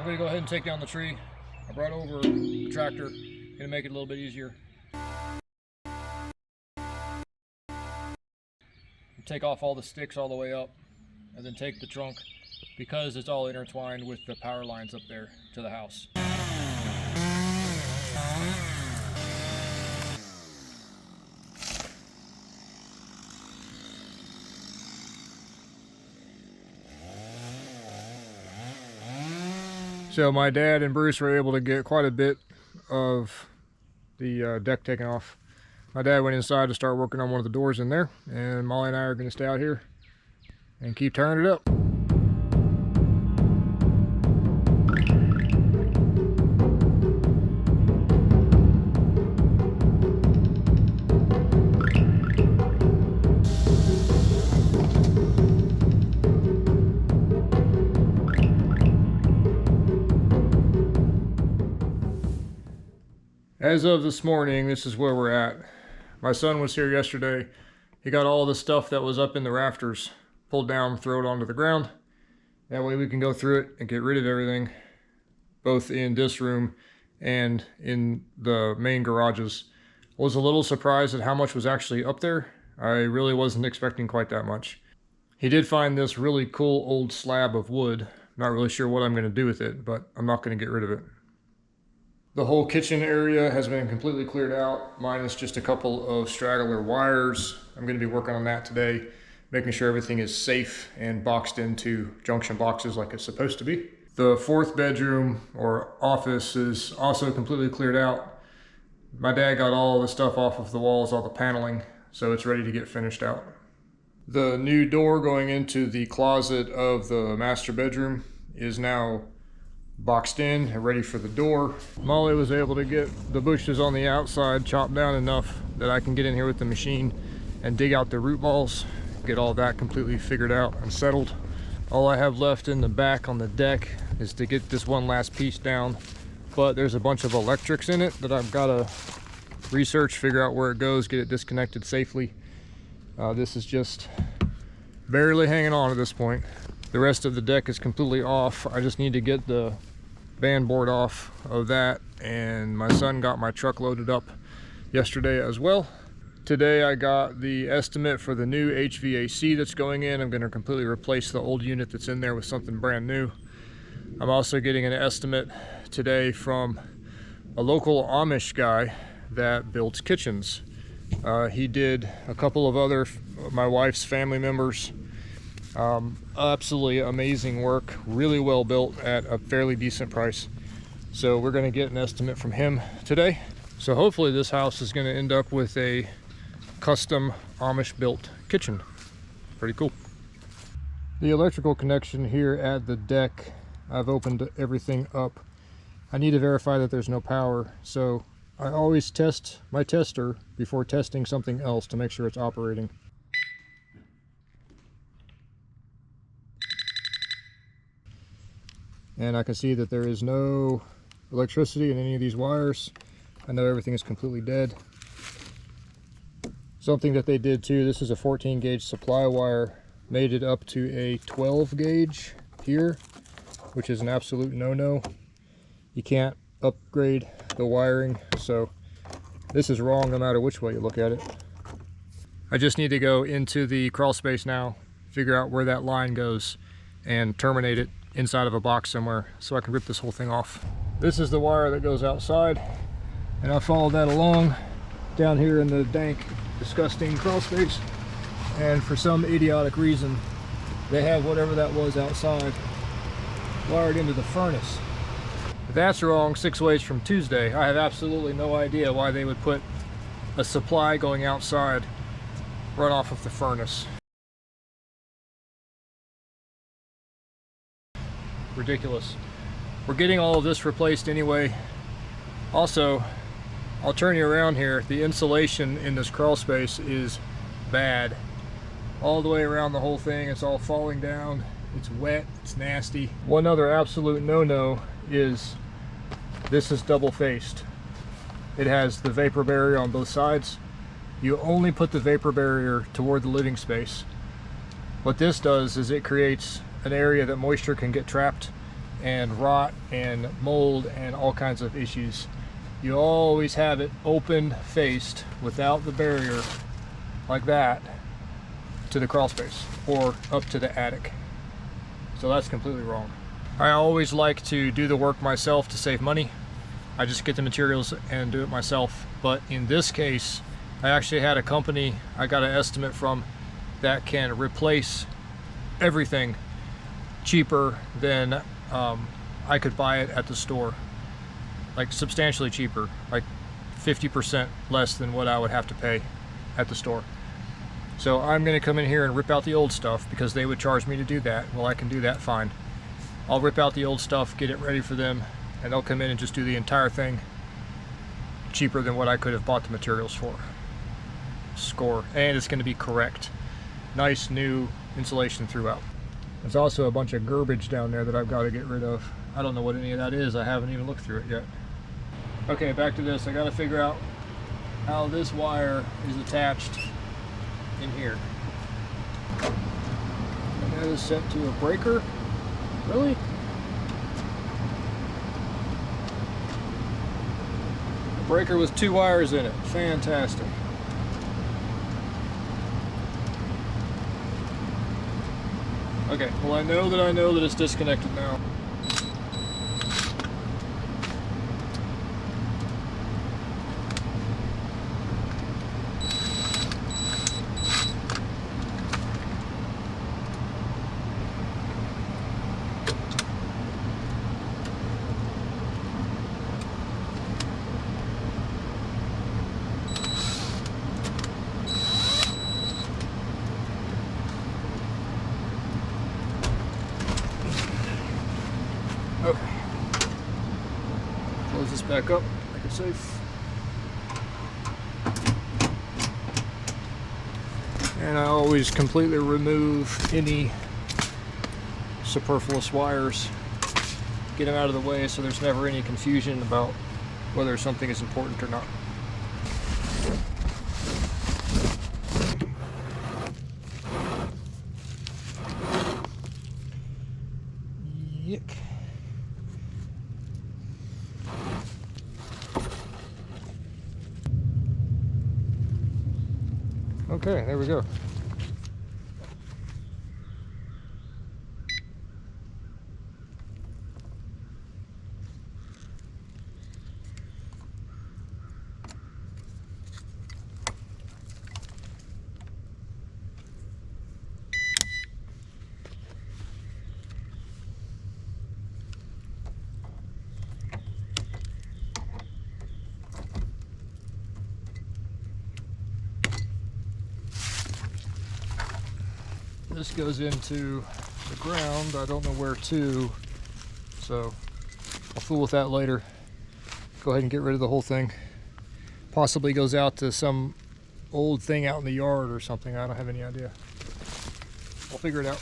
I'm gonna go ahead and take down the tree. I brought over the tractor, gonna make it a little bit easier. Take off all the sticks all the way up, and then take the trunk, because it's all intertwined with the power lines up there to the house. So my dad and Bruce were able to get quite a bit of the deck taken off. My dad went inside to start working on one of the doors in there, and Molly and I are going to stay out here and keep tearing it up. As of this morning, this is where we're at. My son was here yesterday. He got all the stuff that was up in the rafters pulled down, throw it onto the ground. That way we can go through it and get rid of everything, both in this room and in the main garages. I was a little surprised at how much was actually up there. I really wasn't expecting quite that much. He did find this really cool old slab of wood. Not really sure what I'm going to do with it, but I'm not going to get rid of it. The whole kitchen area has been completely cleared out, minus just a couple of straggler wires. I'm going to be working on that today, making sure everything is safe and boxed into junction boxes like it's supposed to be. The fourth bedroom or office is also completely cleared out. My dad got all the stuff off of the walls, all the paneling, so it's ready to get finished out. The new door going into the closet of the master bedroom is now boxed in and ready for the door. Molly was able to get the bushes on the outside chopped down enough that I can get in here with the machine and dig out the root balls, get all that completely figured out and settled. All I have left in the back on the deck is to get this one last piece down, but there's a bunch of electrics in it that I've got to research, figure out where it goes, get it disconnected safely. This is just barely hanging on at this point. The rest of the deck is completely off. I just need to get the band board off of that, and my son got my truck loaded up yesterday as well. Today I got the estimate for the new HVAC that's going in. I'm going to completely replace the old unit that's in there with something brand new. I'm also getting an estimate today from a local Amish guy that builds kitchens. He did a couple of other my wife's family members. Absolutely amazing work, really well built at a fairly decent price. So we're going to get an estimate from him today. So hopefully this house is going to end up with a custom Amish built kitchen. Pretty cool. The electrical connection here at the deck, I've opened everything up. I need to verify that there's no power, so I always test my tester before testing something else to make sure it's operating. And I can see that there is no electricity in any of these wires. I know everything is completely dead. Something that they did too, this is a 14 gauge supply wire, made it up to a 12 gauge here, which is an absolute no-no. You can't upgrade the wiring, so this is wrong no matter which way you look at it. I just need to go into the crawl space now, figure out where that line goes, and terminate it inside of a box somewhere so I can rip this whole thing off. This is the wire that goes outside, and I followed that along down here in the dank, disgusting crawl space, and for some idiotic reason they have whatever that was outside wired into the furnace. If that's wrong 6 ways from Tuesday, I have absolutely no idea why they would put a supply going outside right off of the furnace. Ridiculous. We're getting all of this replaced anyway. Also, I'll turn you around here. The insulation in this crawl space is bad. All the way around the whole thing, it's all falling down. It's wet, it's nasty. One other absolute no-no is this is double-faced. It has the vapor barrier on both sides. You only put the vapor barrier toward the living space. What this does is it creates an area that moisture can get trapped, and rot and mold and all kinds of issues. You always have it open faced without the barrier like that to the crawl space or up to the attic. So that's completely wrong. I always like to do the work myself to save money. I just get the materials and do it myself. But in this case, I actually had a company I got an estimate from that can replace everything cheaper than I could buy it at the store. Like substantially cheaper, like 50% less than what I would have to pay at the store. So I'm going to come in here and rip out the old stuff because they would charge me to do that. Well, I can do that fine. I'll rip out the old stuff, get it ready for them, and they'll come in and just do the entire thing cheaper than what I could have bought the materials for. Score. And it's going to be correct. Nice new insulation throughout. There's also a bunch of garbage down there that I've got to get rid of. I don't know what any of that is. I haven't even looked through it yet. Okay, back to this. I got to figure out how this wire is attached in here. And that is set to a breaker. Really? A breaker with 2 wires in it. Fantastic. Okay, well I know that it's disconnected now. Okay. Close this back up, make it safe. And I always completely remove any superfluous wires. Get them out of the way so there's never any confusion about whether something is important or not. Yuck. Okay, there we go. This goes into the ground. I don't know where to, so I'll fool with that later. Go ahead and get rid of the whole thing. Possibly goes out to some old thing out in the yard or something. I don't have any idea. I'll figure it out.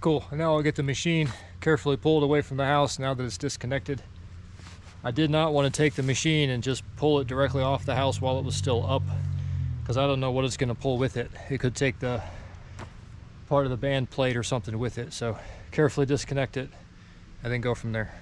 Cool, and now I'll get the machine carefully pulled away from the house now that it's disconnected. I did not want to take the machine and just pull it directly off the house while it was still up, because I don't know what it's going to pull with it. It could take the part of the band plate or something with it, so carefully disconnect it and then go from there.